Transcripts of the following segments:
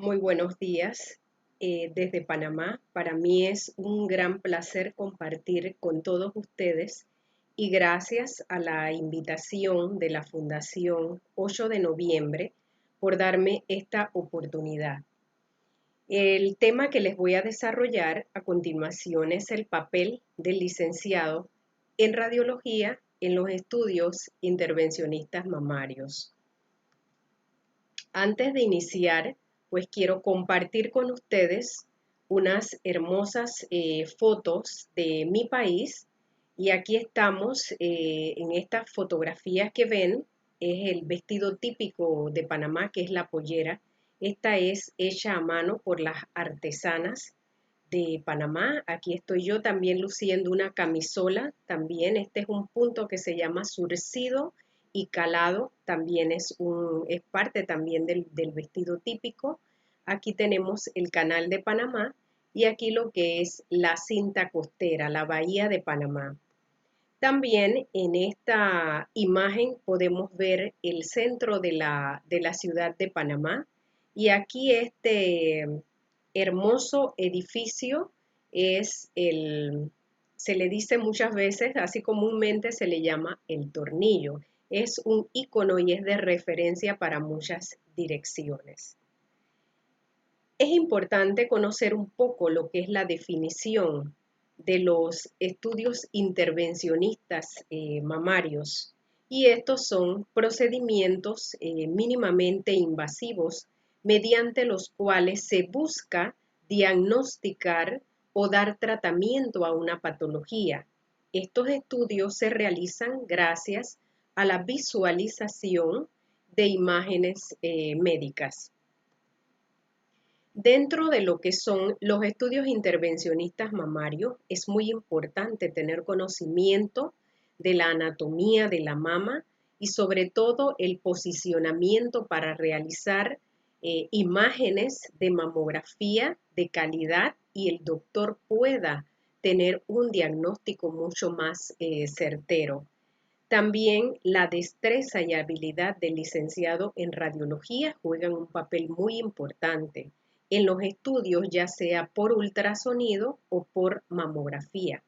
Muy buenos días desde Panamá. Para mí es un gran placer compartir con todos ustedes y gracias a la invitación de la Fundación 8 de Noviembre por darme esta oportunidad. El tema que les voy a desarrollar a continuación es el papel del licenciado en radiología en los estudios intervencionistas mamarios. Antes de iniciar, pues quiero compartir con ustedes unas hermosas fotos de mi país y aquí estamos en estas fotografías que ven, es el vestido típico de Panamá, que es la pollera. Esta es hecha a mano por las artesanas de Panamá. Aquí estoy yo también luciendo una camisola, también este es un punto que se llama surcido y calado, también es parte también del vestido típico. Aquí tenemos el canal de Panamá y aquí lo que es la cinta costera, la bahía de Panamá. También en esta imagen podemos ver el centro de la ciudad de Panamá y aquí este hermoso edificio se le dice muchas veces, así comúnmente se le llama el Tornillo. Es un icono y es de referencia para muchas direcciones. Es importante conocer un poco lo que es la definición de los estudios intervencionistas mamarios y estos son procedimientos mínimamente invasivos mediante los cuales se busca diagnosticar o dar tratamiento a una patología. Estos estudios se realizan gracias a la visualización de imágenes médicas. Dentro de lo que son los estudios intervencionistas mamarios, es muy importante tener conocimiento de la anatomía de la mama y sobre todo el posicionamiento para realizar imágenes de mamografía de calidad y el doctor pueda tener un diagnóstico mucho más certero. También la destreza y habilidad del licenciado en radiología juegan un papel muy importante en los estudios, ya sea por ultrasonido o por mamografía.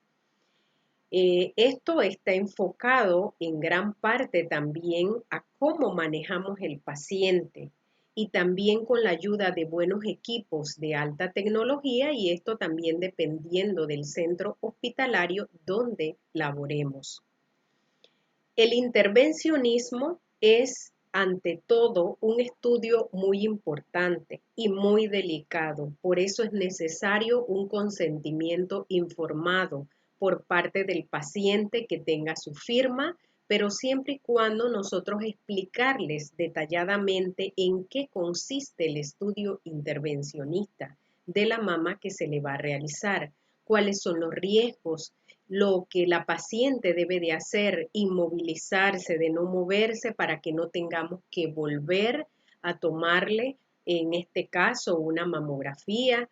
Esto está enfocado en gran parte también a cómo manejamos el paciente y también con la ayuda de buenos equipos de alta tecnología y esto también dependiendo del centro hospitalario donde laboremos. El intervencionismo es, ante todo, un estudio muy importante y muy delicado. Por eso es necesario un consentimiento informado por parte del paciente que tenga su firma, pero siempre y cuando nosotros explicarles detalladamente en qué consiste el estudio intervencionista de la mama que se le va a realizar, cuáles son los riesgos, lo que la paciente debe de hacer, inmovilizarse, de no moverse para que no tengamos que volver a tomarle, en este caso, una mamografía,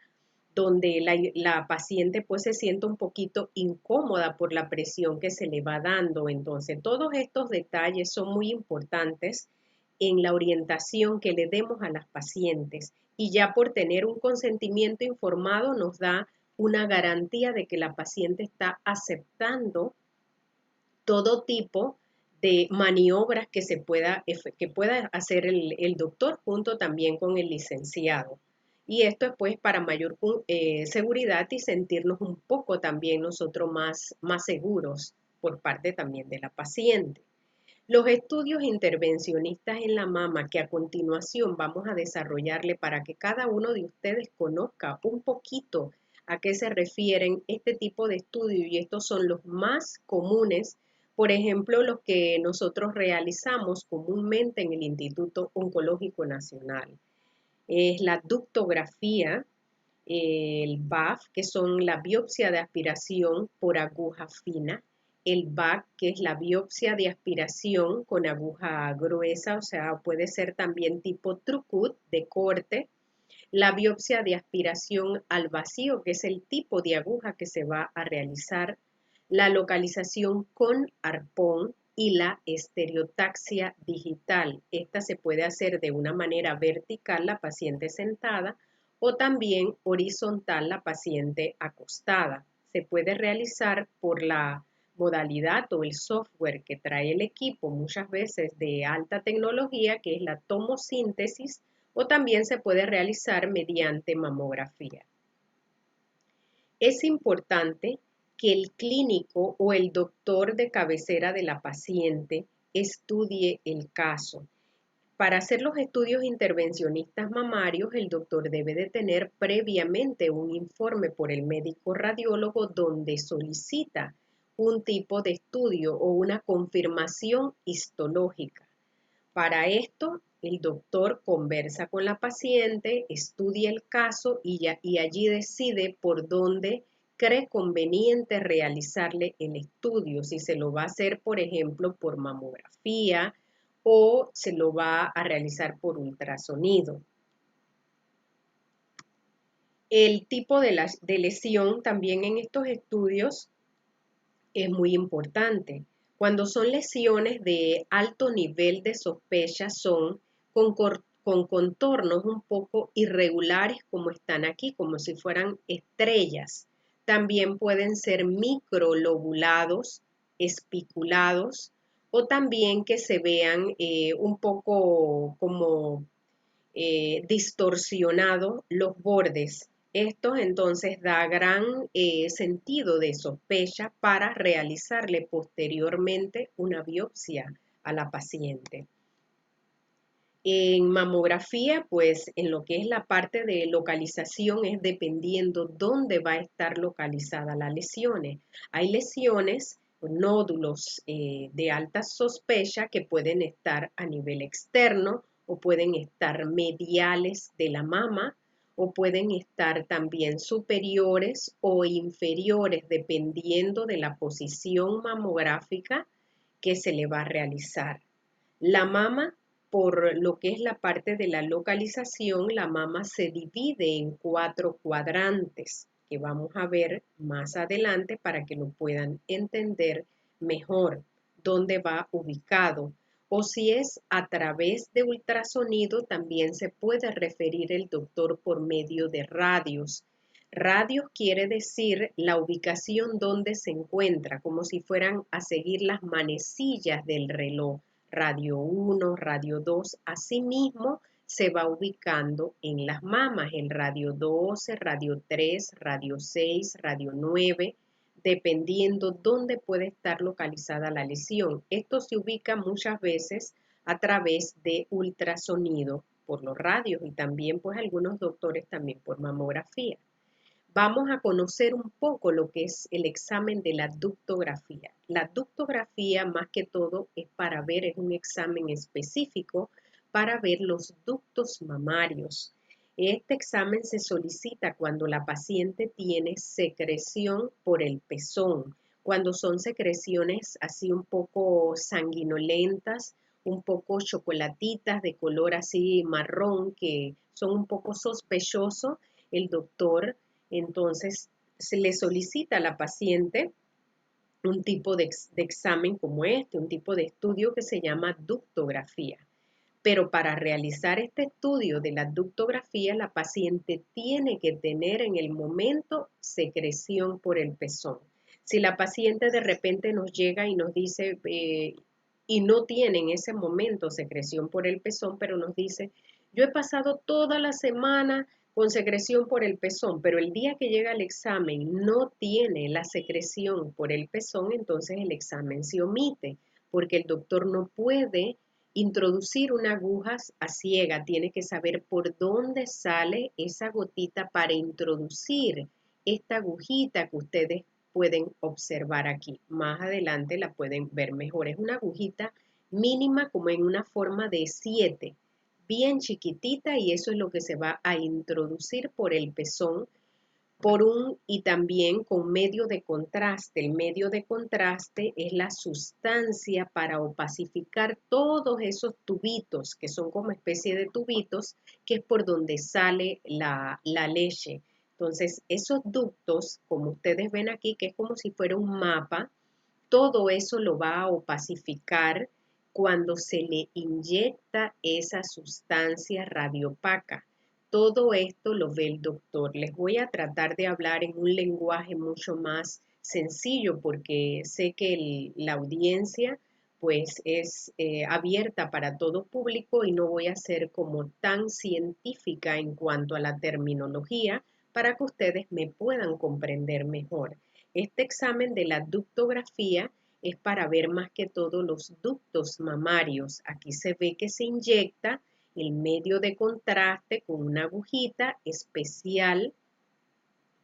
donde la paciente pues se siente un poquito incómoda por la presión que se le va dando. Entonces, todos estos detalles son muy importantes en la orientación que le demos a las pacientes y ya por tener un consentimiento informado nos da una garantía de que la paciente está aceptando todo tipo de maniobras que pueda hacer el doctor junto también con el licenciado. Y esto es pues para mayor seguridad y sentirnos un poco también nosotros más seguros por parte también de la paciente. Los estudios intervencionistas en la mama que a continuación vamos a desarrollarle para que cada uno de ustedes conozca un poquito a qué se refieren este tipo de estudios y estos son los más comunes, por ejemplo, los que nosotros realizamos comúnmente en el Instituto Oncológico Nacional. Es la ductografía, el BAF, que son la biopsia de aspiración por aguja fina, el BAC, que es la biopsia de aspiración con aguja gruesa, o sea, puede ser también tipo Trucut de corte, la biopsia de aspiración al vacío, que es el tipo de aguja que se va a realizar, la localización con arpón, y la estereotaxia digital. Esta se puede hacer de una manera vertical, la paciente sentada, o también horizontal, la paciente acostada. Se puede realizar por la modalidad o el software que trae el equipo, muchas veces de alta tecnología, que es la tomosíntesis, o también se puede realizar mediante mamografía. Es importante que el clínico o el doctor de cabecera de la paciente estudie el caso. Para hacer los estudios intervencionistas mamarios, el doctor debe de tener previamente un informe por el médico radiólogo donde solicita un tipo de estudio o una confirmación histológica. Para esto, el doctor conversa con la paciente, estudia el caso y allí decide por dónde cree conveniente realizarle el estudio, si se lo va a hacer, por ejemplo, por mamografía o se lo va a realizar por ultrasonido. El tipo de lesión también en estos estudios es muy importante. Cuando son lesiones de alto nivel de sospecha, son con contornos un poco irregulares como están aquí, como si fueran estrellas. También pueden ser microlobulados, espiculados, o también que se vean un poco como distorsionados los bordes. Esto entonces da gran sentido de sospecha para realizarle posteriormente una biopsia a la paciente. En mamografía, pues en lo que es la parte de localización es dependiendo dónde va a estar localizada las lesiones. Hay lesiones, nódulos de alta sospecha que pueden estar a nivel externo o pueden estar mediales de la mama o pueden estar también superiores o inferiores dependiendo de la posición mamográfica que se le va a realizar. La mama, por lo que es la parte de la localización, la mama se divide en 4 cuadrantes que vamos a ver más adelante para que lo puedan entender mejor dónde va ubicado. O si es a través de ultrasonido, también se puede referir el doctor por medio de radios. Radios quiere decir la ubicación donde se encuentra, como si fueran a seguir las manecillas del reloj. Radio 1, radio 2, asimismo se va ubicando en las mamas, el radio 12, radio 3, radio 6, radio 9, dependiendo dónde puede estar localizada la lesión. Esto se ubica muchas veces a través de ultrasonido por los radios y también pues algunos doctores también por mamografía. Vamos a conocer un poco lo que es el examen de la ductografía. La ductografía, más que todo, es un examen específico para ver los ductos mamarios. Este examen se solicita cuando la paciente tiene secreción por el pezón, cuando son secreciones así un poco sanguinolentas, un poco chocolatitas de color así marrón, que son un poco sospechosos. El doctor entonces se le solicita a la paciente un tipo de examen como este, un tipo de estudio que se llama ductografía. Pero para realizar este estudio de la ductografía, la paciente tiene que tener en el momento secreción por el pezón. Si la paciente de repente nos llega y nos dice, y no tiene en ese momento secreción por el pezón, pero nos dice, yo he pasado toda la semana con secreción por el pezón, pero el día que llega el examen no tiene la secreción por el pezón, entonces el examen se omite, porque el doctor no puede introducir una aguja a ciega, tiene que saber por dónde sale esa gotita para introducir esta agujita que ustedes pueden observar aquí. Más adelante la pueden ver mejor. Es una agujita mínima como en una forma de 7, bien chiquitita, y eso es lo que se va a introducir por el pezón y también con medio de contraste. El medio de contraste es la sustancia para opacificar todos esos tubitos, que son como especie de tubitos, que es por donde sale la leche. Entonces, esos ductos, como ustedes ven aquí, que es como si fuera un mapa, todo eso lo va a opacificar cuando se le inyecta esa sustancia radiopaca. Todo esto lo ve el doctor. Les voy a tratar de hablar en un lenguaje mucho más sencillo porque sé que la audiencia pues es abierta para todo público y no voy a ser como tan científica en cuanto a la terminología para que ustedes me puedan comprender mejor. Este examen de la ductografía es para ver más que todo los ductos mamarios. Aquí se ve que se inyecta el medio de contraste con una agujita especial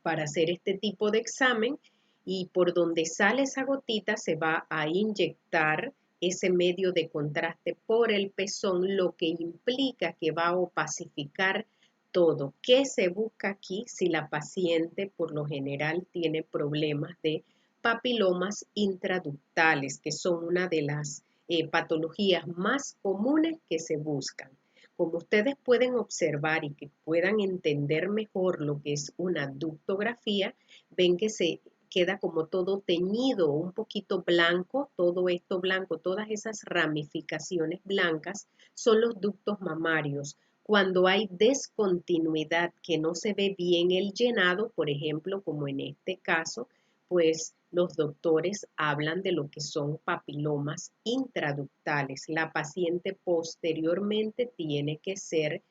para hacer este tipo de examen y por donde sale esa gotita se va a inyectar ese medio de contraste por el pezón, lo que implica que va a opacificar todo. ¿Qué se busca aquí si la paciente por lo general tiene problemas de papilomas intraductales, que son una de las patologías más comunes que se buscan? Como ustedes pueden observar y que puedan entender mejor lo que es una ductografía, ven que se queda como todo teñido, un poquito blanco, todo esto blanco, todas esas ramificaciones blancas son los ductos mamarios. Cuando hay descontinuidad, que no se ve bien el llenado, por ejemplo, como en este caso, pues los doctores hablan de lo que son papilomas intraductales. La paciente posteriormente tiene que ser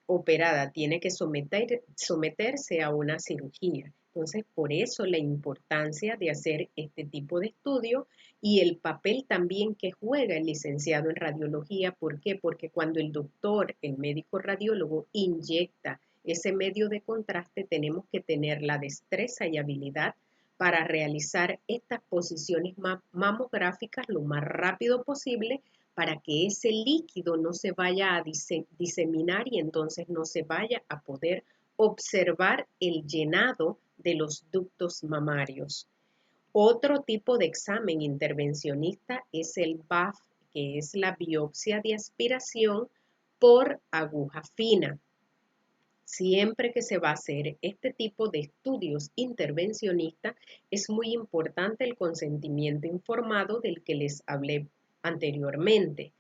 operada, tiene que someterse a una cirugía. Entonces, por eso la importancia de hacer este tipo de estudio y el papel también que juega el licenciado en radiología. ¿Por qué? Porque cuando el doctor, el médico radiólogo, inyecta ese medio de contraste, tenemos que tener la destreza y habilidad para realizar estas posiciones mamográficas lo más rápido posible para que ese líquido no se vaya a diseminar y entonces no se vaya a poder observar el llenado de los ductos mamarios. Otro tipo de examen intervencionista es el BAF, que es la biopsia de aspiración por aguja fina. Siempre que se va a hacer este tipo de estudios intervencionistas, es muy importante el consentimiento informado del que les hablé anteriormente.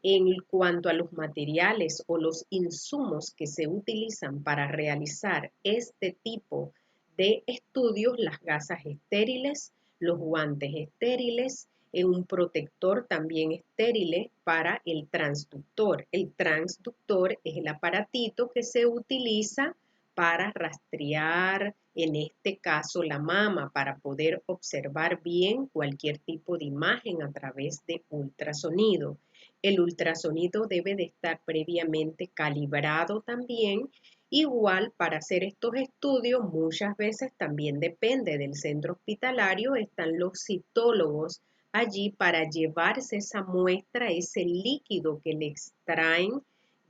En cuanto a los materiales o los insumos que se utilizan para realizar este tipo de estudios, las gasas estériles, los guantes estériles, un protector también estéril para el transductor. El transductor es el aparatito que se utiliza para rastrear, en este caso, la mama, para poder observar bien cualquier tipo de imagen a través de ultrasonido. El ultrasonido debe de estar previamente calibrado también. Igual, para hacer estos estudios, muchas veces también depende del centro hospitalario, están los citólogos allí para llevarse esa muestra, ese líquido que le extraen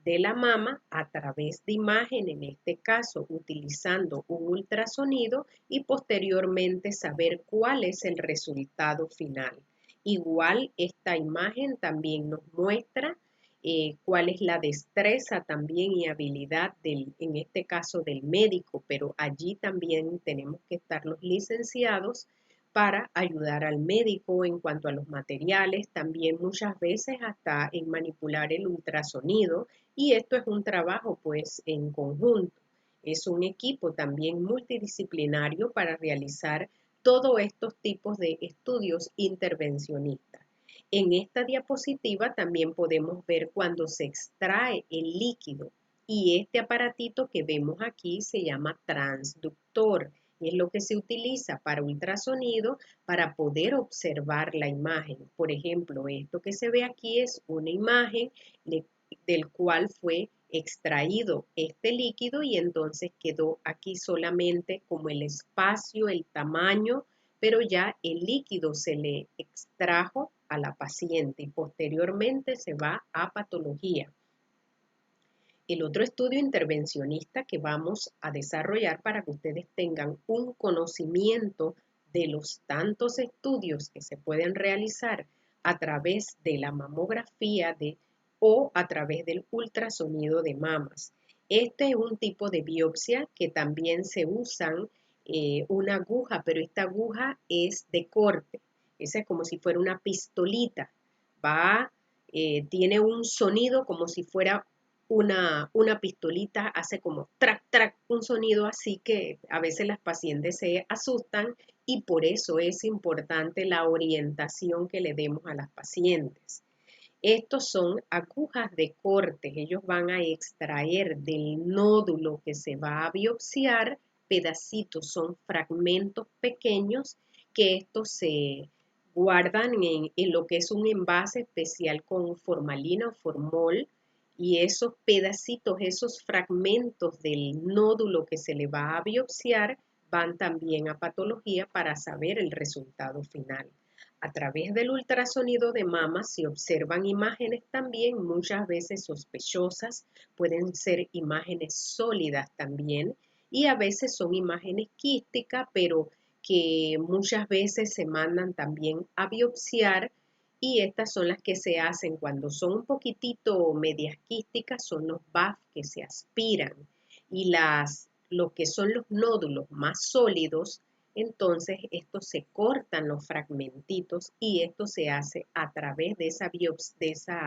de la mama a través de imagen, en este caso utilizando un ultrasonido y posteriormente saber cuál es el resultado final. Igual esta imagen también nos muestra cuál es la destreza también y habilidad en este caso del médico, pero allí también tenemos que estar los licenciados para ayudar al médico en cuanto a los materiales, también muchas veces hasta en manipular el ultrasonido, y esto es un trabajo pues en conjunto. Es un equipo también multidisciplinario para realizar todos estos tipos de estudios intervencionistas. En esta diapositiva también podemos ver cuando se extrae el líquido y este aparatito que vemos aquí se llama transductor. Es lo que se utiliza para ultrasonido para poder observar la imagen. Por ejemplo, esto que se ve aquí es una imagen del cual fue extraído este líquido y entonces quedó aquí solamente como el espacio, el tamaño, pero ya el líquido se le extrajo a la paciente y posteriormente se va a patología. El otro estudio intervencionista que vamos a desarrollar para que ustedes tengan un conocimiento de los tantos estudios que se pueden realizar a través de la mamografía o a través del ultrasonido de mamas. Este es un tipo de biopsia que también se usan una aguja, pero esta aguja es de corte. Esa es como si fuera una pistolita. Tiene un sonido como si fuera una pistolita, hace como trac, trac, un sonido así que a veces las pacientes se asustan y por eso es importante la orientación que le demos a las pacientes. Estos son agujas de corte. Ellos van a extraer del nódulo que se va a biopsiar pedacitos, son fragmentos pequeños que estos se guardan en lo que es un envase especial con formalina o formol y esos pedacitos, esos fragmentos del nódulo que se le va a biopsiar van también a patología para saber el resultado final. A través del ultrasonido de mama se observan imágenes también, muchas veces sospechosas, pueden ser imágenes sólidas también y a veces son imágenes quísticas, pero que muchas veces se mandan también a biopsiar y estas son las que se hacen cuando son un poquitito medias quísticas, son los BAF que se aspiran y lo que son los nódulos más sólidos entonces, estos se cortan los fragmentitos y esto se hace a través de esa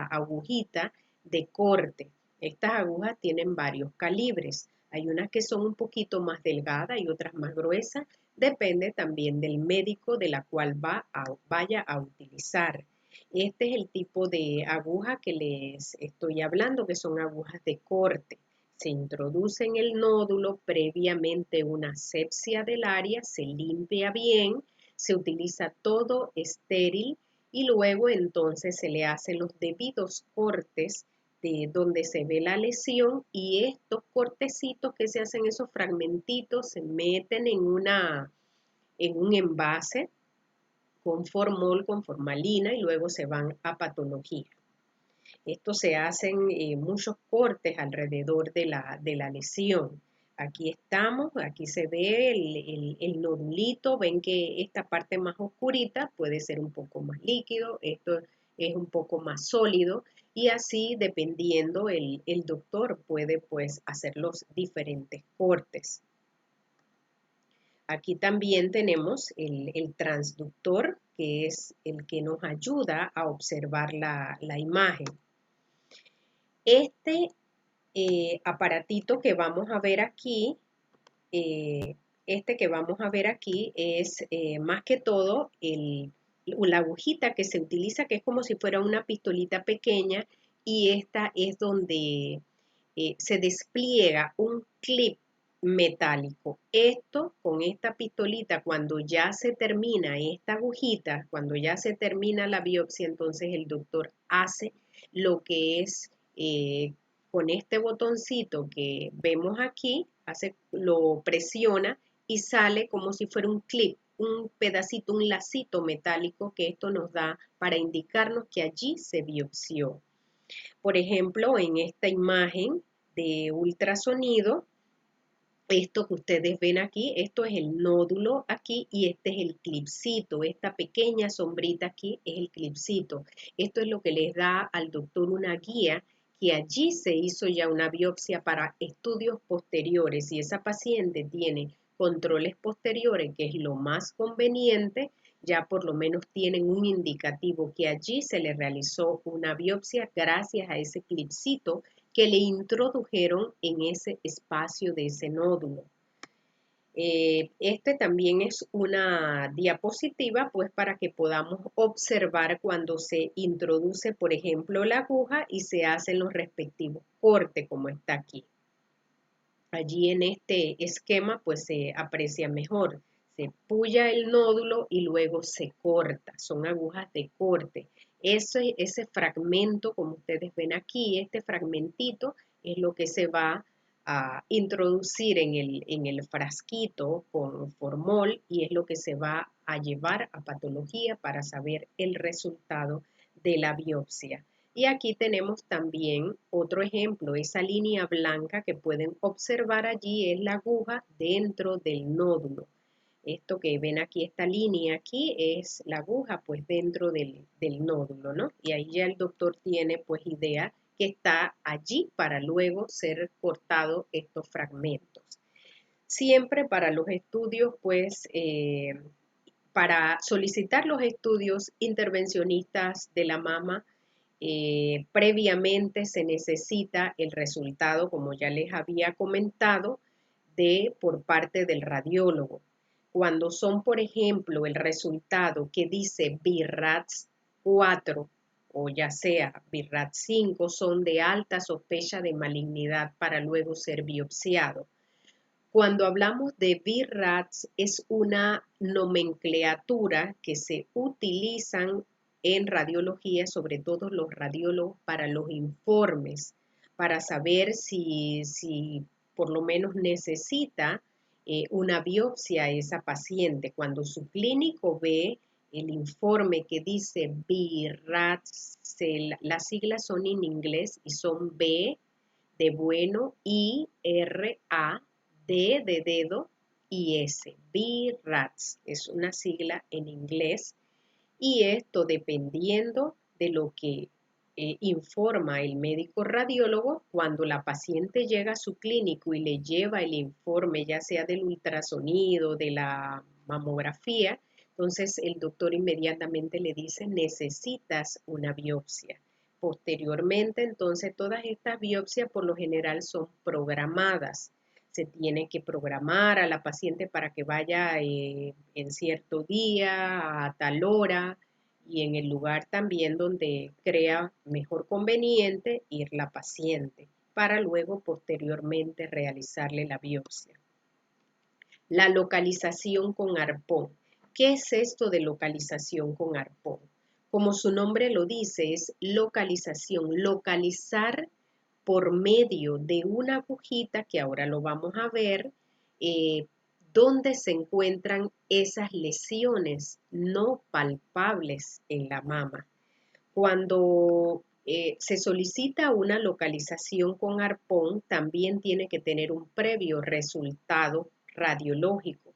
agujita de corte. Estas agujas tienen varios calibres. Hay unas que son un poquito más delgadas y otras más gruesas. Depende también del médico de la cual vaya a utilizar. Este es el tipo de aguja que les estoy hablando, que son agujas de corte. Se introduce en el nódulo previamente una asepsia del área, se limpia bien, se utiliza todo estéril y luego entonces se le hacen los debidos cortes de donde se ve la lesión y estos cortecitos que se hacen, esos fragmentitos, se meten en un envase con formol, con formalina y luego se van a patología. Esto se hacen muchos cortes alrededor de la lesión. Aquí estamos, aquí se ve el nodulito, ven que esta parte más oscurita puede ser un poco más líquido, esto es un poco más sólido y así dependiendo el doctor puede pues hacer los diferentes cortes. Aquí también tenemos el transductor que es el que nos ayuda a observar la imagen. Este aparatito que vamos a ver aquí, es más que todo la agujita que se utiliza, que es como si fuera una pistolita pequeña, y esta es donde se despliega un clip metálico. Esto, con esta pistolita, cuando ya se termina esta agujita, cuando ya se termina la biopsia, entonces el doctor hace lo que es con este botoncito que vemos aquí, lo presiona y sale como si fuera un clip, un pedacito, un lacito metálico que esto nos da para indicarnos que allí se biopsió. Por ejemplo, en esta imagen de ultrasonido, esto que ustedes ven aquí, esto es el nódulo aquí y este es el clipcito, esta pequeña sombrita aquí es el clipcito. Esto es lo que les da al doctor una guía que allí se hizo ya una biopsia para estudios posteriores. Si esa paciente tiene controles posteriores, que es lo más conveniente, ya por lo menos tienen un indicativo que allí se le realizó una biopsia gracias a ese clipcito que le introdujeron en ese espacio de ese nódulo. Este también es una diapositiva, pues para que podamos observar cuando se introduce, por ejemplo, la aguja y se hacen los respectivos cortes, como está aquí. Allí en este esquema, pues se aprecia mejor. Se puya el nódulo y luego se corta. Son agujas de corte. Ese fragmento, como ustedes ven aquí, este fragmentito es lo que se va a introducir en el frasquito con formol y es lo que se va a llevar a patología para saber el resultado de la biopsia. Y aquí tenemos también otro ejemplo, esa línea blanca que pueden observar allí es la aguja dentro del nódulo. Esto que ven aquí, esta línea aquí es la aguja pues dentro del nódulo, ¿no? Y ahí ya el doctor tiene pues idea que está allí para luego ser cortado estos fragmentos. Siempre para los estudios, pues, para solicitar los estudios intervencionistas de la mama, previamente se necesita el resultado, como ya les había comentado, por parte del radiólogo. Cuando son, por ejemplo, el resultado que dice BIRATS 4 o ya sea BIRATS 5, son de alta sospecha de malignidad para luego ser biopsiado. Cuando hablamos de BIRATS es una nomenclatura que se utilizan en radiología, sobre todo los radiólogos, para los informes, para saber si por lo menos necesita una biopsia a esa paciente. Cuando su clínico ve el informe que dice BIRATS, las siglas son en inglés y son B de bueno, I, R, A, D de dedo y S. BIRATS es una sigla en inglés y esto dependiendo de lo que informa el médico radiólogo, cuando la paciente llega a su clínico y le lleva el informe, ya sea del ultrasonido, de la mamografía, entonces el doctor inmediatamente le dice, necesitas una biopsia. Posteriormente, entonces, todas estas biopsias por lo general son programadas. Se tiene que programar a la paciente para que vaya en cierto día, a tal hora, y en el lugar también donde crea mejor conveniente ir la paciente, para luego posteriormente realizarle la biopsia. La localización con arpón. ¿Qué es esto de localización con arpón? Como su nombre lo dice, es localización, localizar por medio de una agujita, que ahora lo vamos a ver, dónde se encuentran esas lesiones no palpables en la mama. Cuando se solicita una localización con arpón, también tiene que tener un previo resultado radiológico.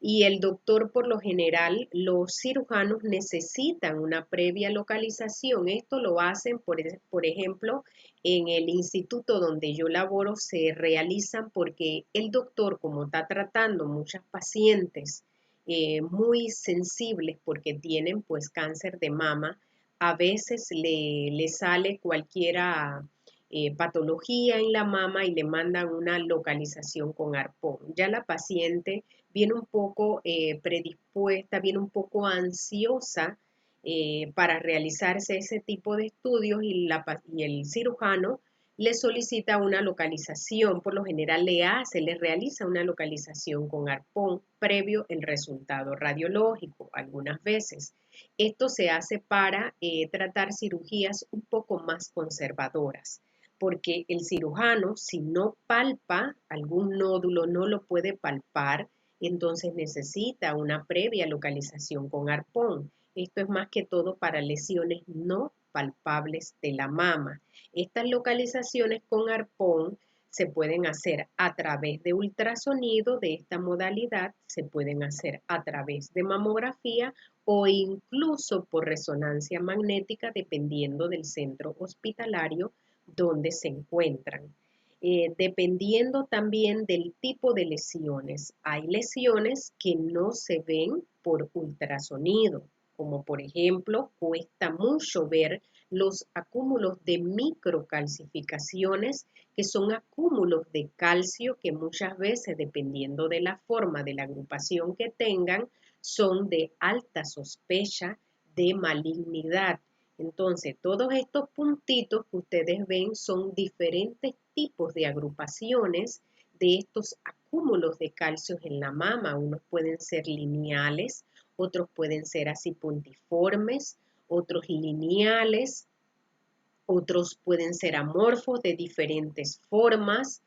Y el doctor, por lo general, los cirujanos necesitan una previa localización. Esto lo hacen, por ejemplo, en el instituto donde yo laboro, se realizan porque el doctor, como está tratando muchas pacientes muy sensibles porque tienen pues cáncer de mama, a veces le sale cualquiera patología en la mama y le mandan una localización con arpón. Ya la paciente viene un poco predispuesta, viene un poco ansiosa para realizarse ese tipo de estudios y el cirujano le solicita una localización, por lo general le realiza una localización con arpón previo el resultado radiológico, algunas veces. Esto se hace para tratar cirugías un poco más conservadoras, porque el cirujano, si no palpa algún nódulo, no lo puede palpar, entonces necesita una previa localización con arpón. Esto es más que todo para lesiones no palpables de la mama. Estas localizaciones con arpón se pueden hacer a través de ultrasonido de esta modalidad, se pueden hacer a través de mamografía o incluso por resonancia magnética dependiendo del centro hospitalario donde se encuentran. Dependiendo también del tipo de lesiones. Hay lesiones que no se ven por ultrasonido, como por ejemplo, cuesta mucho ver los acúmulos de microcalcificaciones, que son acúmulos de calcio que muchas veces, dependiendo de la forma de la agrupación que tengan, son de alta sospecha de malignidad. Entonces, todos estos puntitos que ustedes ven son diferentes tipos de agrupaciones de estos acúmulos de calcios en la mama. Unos pueden ser lineales, otros pueden ser así puntiformes, otros lineales, otros pueden ser amorfos de diferentes formas,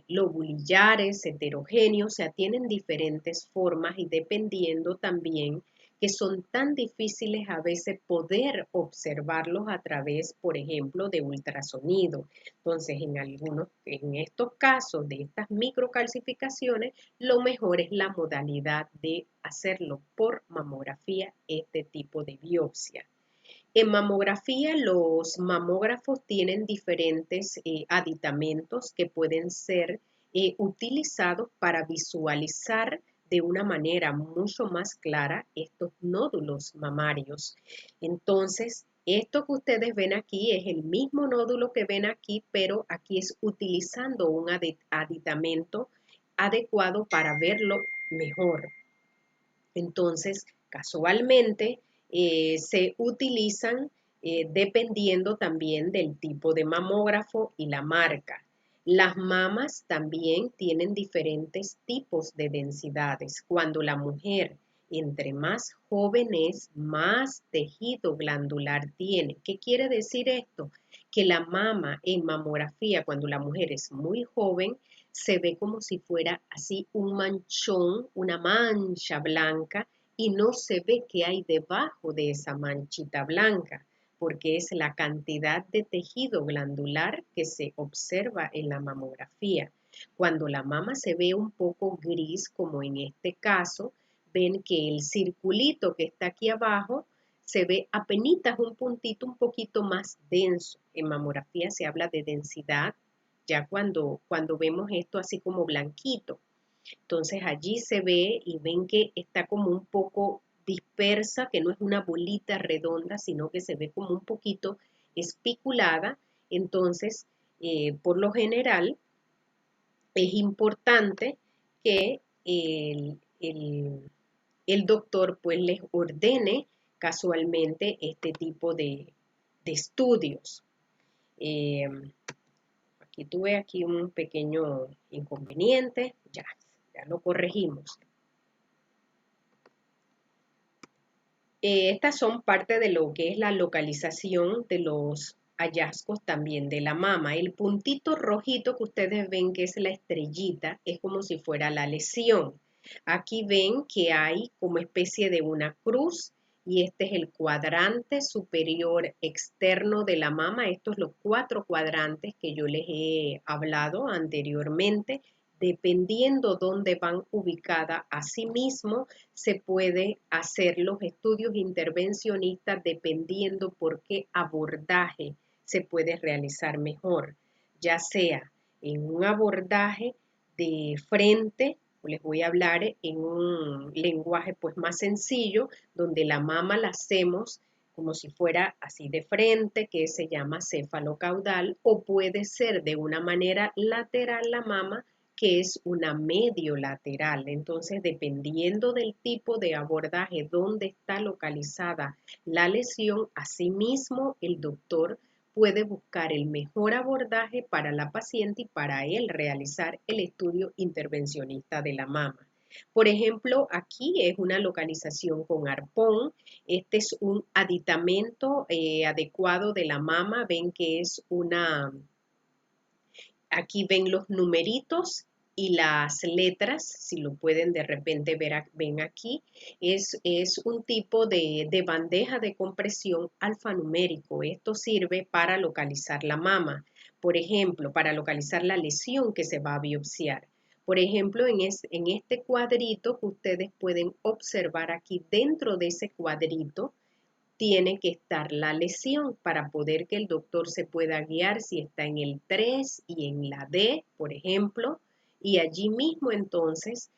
lobulillares, heterogéneos, o sea, tienen diferentes formas y dependiendo también que son tan difíciles a veces poder observarlos a través, por ejemplo, de ultrasonido. Entonces, en estos casos de estas microcalcificaciones, lo mejor es la modalidad de hacerlo por mamografía, este tipo de biopsia. En mamografía, los mamógrafos tienen diferentes aditamentos que pueden ser utilizados para visualizar de una manera mucho más clara estos nódulos mamarios. Entonces, esto que ustedes ven aquí es el mismo nódulo que ven aquí, pero aquí es utilizando un aditamento adecuado para verlo mejor. Entonces, casualmente se utilizan dependiendo también del tipo de mamógrafo y la marca. Las mamas también tienen diferentes tipos de densidades. Cuando la mujer entre más joven es, más tejido glandular tiene. ¿Qué quiere decir esto? Que la mama en mamografía, cuando la mujer es muy joven, se ve como si fuera así un manchón, una mancha blanca, y no se ve qué hay debajo de esa manchita blanca, porque es la cantidad de tejido glandular que se observa en la mamografía. Cuando la mama se ve un poco gris, como en este caso, ven que el circulito que está aquí abajo se ve apenitas un puntito un poquito más denso. En mamografía se habla de densidad ya cuando vemos esto así como blanquito. Entonces allí se ve y ven que está como un poco dispersa, que no es una bolita redonda, sino que se ve como un poquito espiculada. Entonces, por lo general, es importante que el doctor pues les ordene casualmente este tipo de estudios. Aquí tuve aquí un pequeño inconveniente, ya lo corregimos. Estas son parte de lo que es la localización de los hallazgos también de la mama. El puntito rojito que ustedes ven que es la estrellita es como si fuera la lesión. Aquí ven que hay como especie de una cruz y este es el cuadrante superior externo de la mama. Estos son los 4 cuadrantes que yo les he hablado anteriormente. Dependiendo dónde van ubicadas, asimismo se puede hacer los estudios intervencionistas dependiendo por qué abordaje se puede realizar mejor, ya sea en un abordaje de frente, les voy a hablar en un lenguaje pues más sencillo, donde la mama la hacemos como si fuera así de frente, que se llama cefalocaudal, o puede ser de una manera lateral la mama, que es una medio lateral. Entonces, dependiendo del tipo de abordaje, donde está localizada la lesión, asimismo el doctor puede buscar el mejor abordaje para la paciente y para él realizar el estudio intervencionista de la mama. Por ejemplo, aquí es una localización con arpón. Este es un aditamento adecuado de la mama. Ven que es una... Aquí ven los numeritos y las letras, si lo pueden de repente ver, ven aquí, es un tipo de bandeja de compresión alfanumérico. Esto sirve para localizar la mama, por ejemplo, para localizar la lesión que se va a biopsiar. Por ejemplo, en este cuadrito que ustedes pueden observar aquí, dentro de ese cuadrito, tiene que estar la lesión para poder que el doctor se pueda guiar si está en el 3 y en la D, por ejemplo, y allí mismo entonces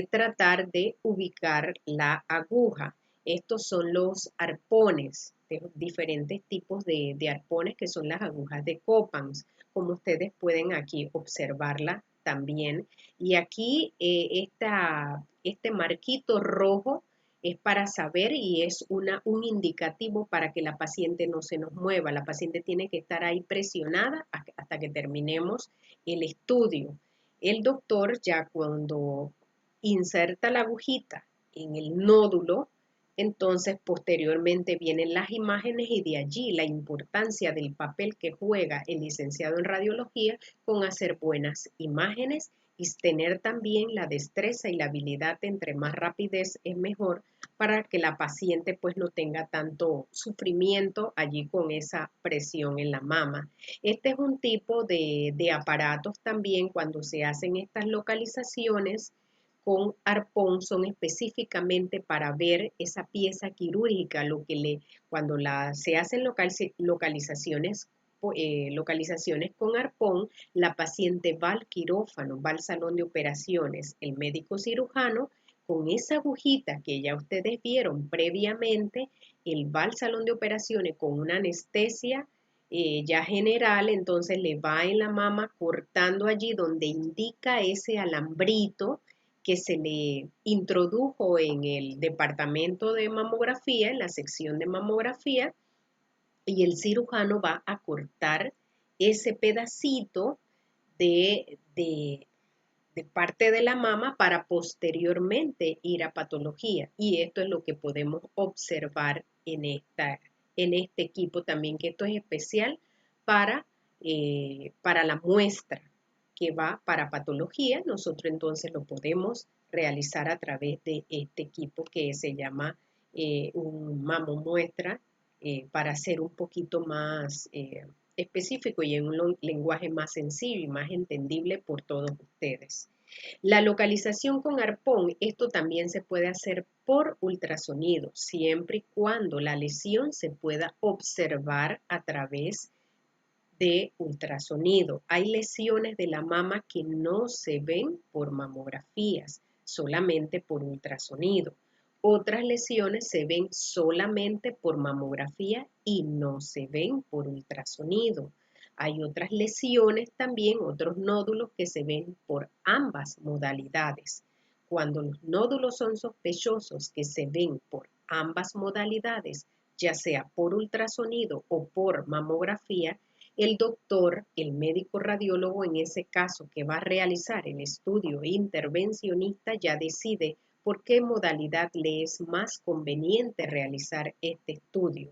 tratar de ubicar la aguja. Estos son los arpones, de diferentes tipos de arpones que son las agujas de Coppens, como ustedes pueden aquí observarla también. Y aquí este marquito rojo es para saber y es un indicativo para que la paciente no se nos mueva. La paciente tiene que estar ahí presionada hasta que terminemos el estudio. El doctor ya cuando inserta la agujita en el nódulo, entonces posteriormente vienen las imágenes y de allí la importancia del papel que juega el licenciado en radiología con hacer buenas imágenes y tener también la destreza y la habilidad, entre más rapidez es mejor, para que la paciente pues no tenga tanto sufrimiento allí con esa presión en la mama. Este es un tipo de aparatos también cuando se hacen estas localizaciones con arpón, son específicamente para ver esa pieza quirúrgica, cuando se hacen localizaciones localizaciones con arpón, la paciente va al quirófano, va al salón de operaciones, el médico cirujano, con esa agujita que ya ustedes vieron previamente, él va al salón de operaciones con una anestesia ya general, entonces le va en la mama cortando allí donde indica ese alambrito que se le introdujo en el departamento de mamografía, en la sección de mamografía, y el cirujano va a cortar ese pedacito de parte de la mama para posteriormente ir a patología. Y esto es lo que podemos observar en este equipo también, que esto es especial para la muestra que va para patología. Nosotros entonces lo podemos realizar a través de este equipo que se llama un mamomuestra para ser un poquito más específico y en un lenguaje más sencillo y más entendible por todos ustedes. La localización con arpón, esto también se puede hacer por ultrasonido, siempre y cuando la lesión se pueda observar a través de ultrasonido. Hay lesiones de la mama que no se ven por mamografías, solamente por ultrasonido. Otras lesiones se ven solamente por mamografía y no se ven por ultrasonido. Hay otras lesiones también, otros nódulos que se ven por ambas modalidades. Cuando los nódulos son sospechosos que se ven por ambas modalidades, ya sea por ultrasonido o por mamografía, el doctor, el médico radiólogo en ese caso que va a realizar el estudio intervencionista ya decide por qué modalidad le es más conveniente realizar este estudio.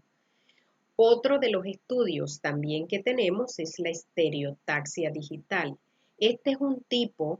Otro de los estudios también que tenemos es la estereotaxia digital. Este es un tipo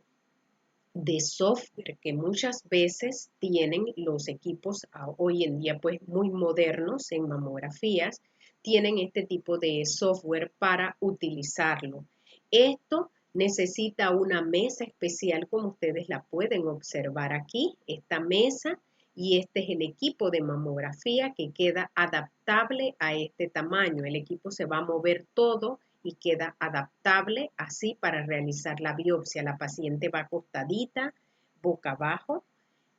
de software que muchas veces tienen los equipos hoy en día pues muy modernos en mamografías, tienen este tipo de software para utilizarlo. Esto necesita una mesa especial como ustedes la pueden observar aquí, esta mesa, y este es el equipo de mamografía que queda adaptable a este tamaño. El equipo se va a mover todo y queda adaptable así para realizar la biopsia. La paciente va acostadita, boca abajo,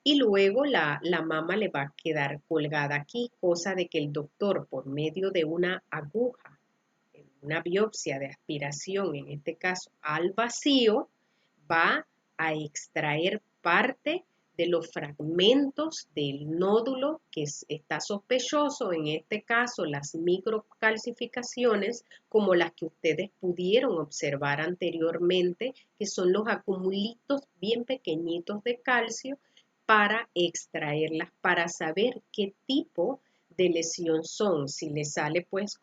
y luego la mama le va a quedar colgada aquí, cosa de que el doctor, por medio de una aguja, una biopsia de aspiración, en este caso al vacío, va a extraer parte de los fragmentos del nódulo que está sospechoso, en este caso las microcalcificaciones, como las que ustedes pudieron observar anteriormente, que son los acumulitos bien pequeñitos de calcio, para extraerlas, para saber qué tipo de lesión son. Si le sale pues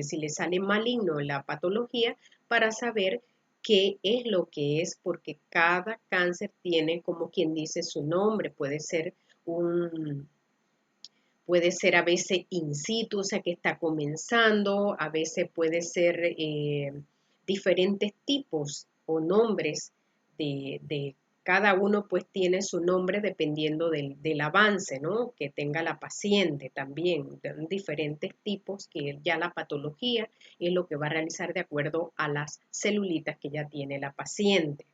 si le sale maligno la patología, para saber qué es lo que es, porque cada cáncer tiene, como quien dice, su nombre. Puede ser a veces in situ, o sea que está comenzando, a veces puede ser diferentes tipos o nombres de cada uno, pues tiene su nombre dependiendo del avance, ¿no?, que tenga la paciente también, de diferentes tipos, que ya la patología es lo que va a realizar de acuerdo a las celulitas que ya tiene la paciente.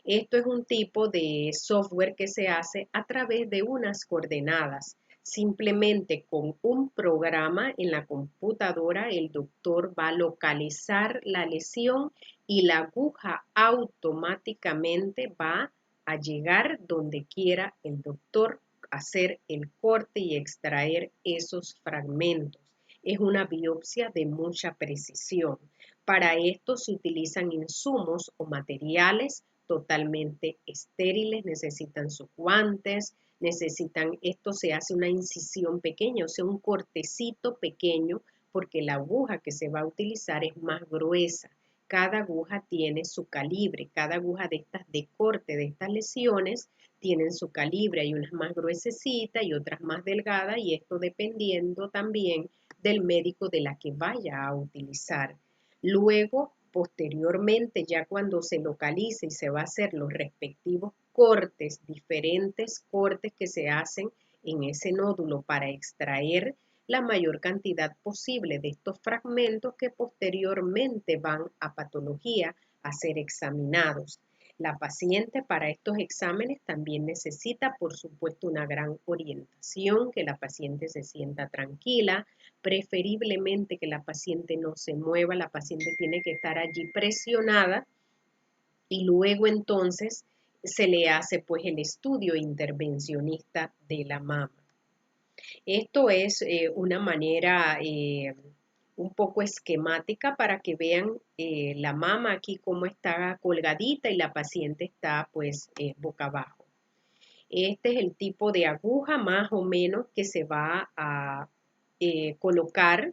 Esto es un tipo de software que se hace a través de unas coordenadas. Simplemente con un programa en la computadora, el doctor va a localizar la lesión y la aguja automáticamente va a llegar donde quiera el doctor hacer el corte y extraer esos fragmentos. Es una biopsia de mucha precisión. Para esto se utilizan insumos o materiales totalmente estériles, necesitan sus guantes, esto se hace una incisión pequeña, o sea, un cortecito pequeño, porque la aguja que se va a utilizar es más gruesa. Cada aguja tiene su calibre, cada aguja de estas de corte de estas lesiones tienen su calibre, hay unas más gruesecitas y otras más delgadas, y esto dependiendo también del médico de la que vaya a utilizar. Luego, posteriormente, ya cuando se localice y se va a hacer los respectivos cortes, diferentes cortes que se hacen en ese nódulo para extraer la mayor cantidad posible de estos fragmentos que posteriormente van a patología a ser examinados. La paciente para estos exámenes también necesita, por supuesto, una gran orientación, que la paciente se sienta tranquila, preferiblemente que la paciente no se mueva, la paciente tiene que estar allí presionada y luego entonces se le hace pues el estudio intervencionista de la mama. Esto es una manera un poco esquemática para que vean la mama aquí cómo está colgadita y la paciente está pues boca abajo. Este es el tipo de aguja más o menos que se va a colocar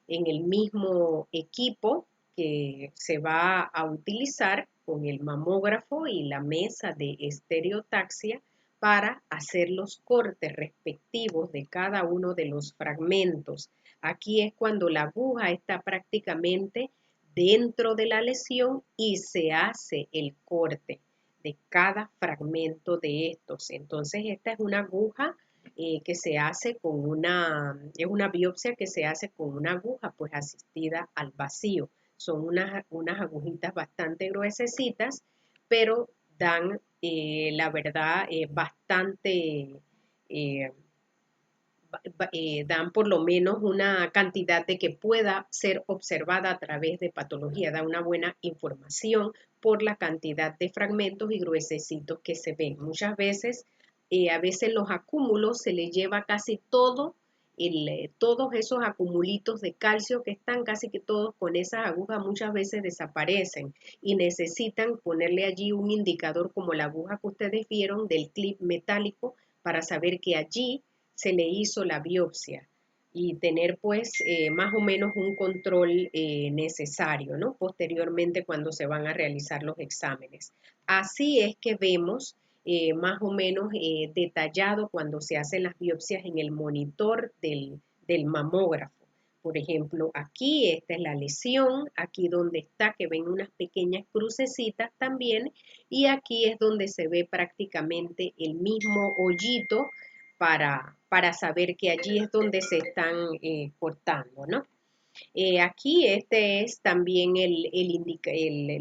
en el mismo equipo que se va a utilizar con el mamógrafo y la mesa de estereotaxia para hacer los cortes respectivos de cada uno de los fragmentos. Aquí es cuando la aguja está prácticamente dentro de la lesión y se hace el corte de cada fragmento de estos. Entonces, esta es una aguja que se hace es una biopsia que se hace con una aguja pues asistida al vacío. Son unas agujitas bastante gruesecitas, pero dan, la verdad, eh, dan por lo menos una cantidad de que pueda ser observada a través de patología, da una buena información por la cantidad de fragmentos y gruesecitos que se ven. Muchas veces, a veces los acúmulos se le lleva casi todo, todos esos acumulitos de calcio que están casi que todos con esas agujas muchas veces desaparecen y necesitan ponerle allí un indicador como la aguja que ustedes vieron del clip metálico para saber que allí se le hizo la biopsia y tener pues más o menos un control necesario, ¿no? Posteriormente cuando se van a realizar los exámenes. Así es que vemos más o menos detallado cuando se hacen las biopsias en el monitor del mamógrafo. Por ejemplo, aquí esta es la lesión, aquí donde está, que ven unas pequeñas crucecitas también, y aquí es donde se ve prácticamente el mismo hoyito para saber que allí es donde se están cortando, ¿no? Aquí este es también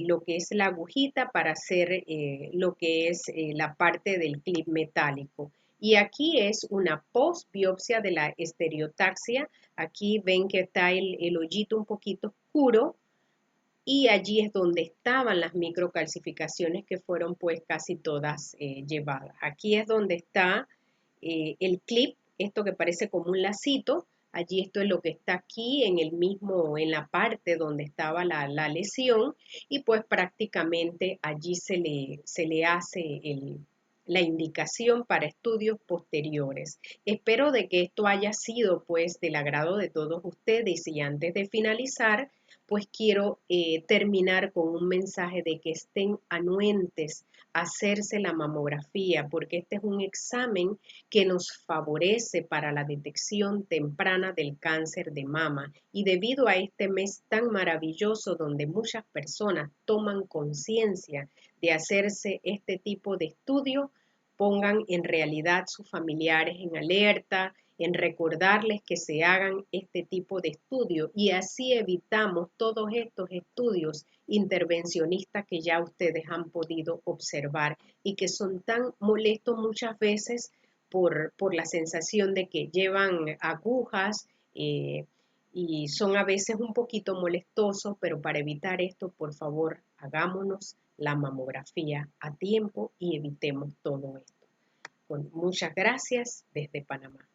lo que es la agujita para hacer lo que es la parte del clip metálico. Y aquí es una post-biopsia de la estereotaxia. Aquí ven que está el hoyito un poquito oscuro y allí es donde estaban las microcalcificaciones que fueron pues casi todas llevadas. Aquí es donde está el clip, esto que parece como un lacito. Allí esto es lo que está aquí en el mismo, en la parte donde estaba la lesión y pues prácticamente allí se le hace la indicación para estudios posteriores. Espero de que esto haya sido pues del agrado de todos ustedes y antes de finalizar pues quiero terminar con un mensaje de que estén anuentes a hacerse la mamografía porque este es un examen que nos favorece para la detección temprana del cáncer de mama. Y debido a este mes tan maravilloso donde muchas personas toman conciencia de hacerse este tipo de estudio, pongan en realidad sus familiares en alerta, en recordarles que se hagan este tipo de estudio y así evitamos todos estos estudios intervencionistas que ya ustedes han podido observar y que son tan molestos muchas veces por la sensación de que llevan agujas y son a veces un poquito molestosos, pero para evitar esto, por favor, hagámonos la mamografía a tiempo y evitemos todo esto. Muchas gracias desde Panamá.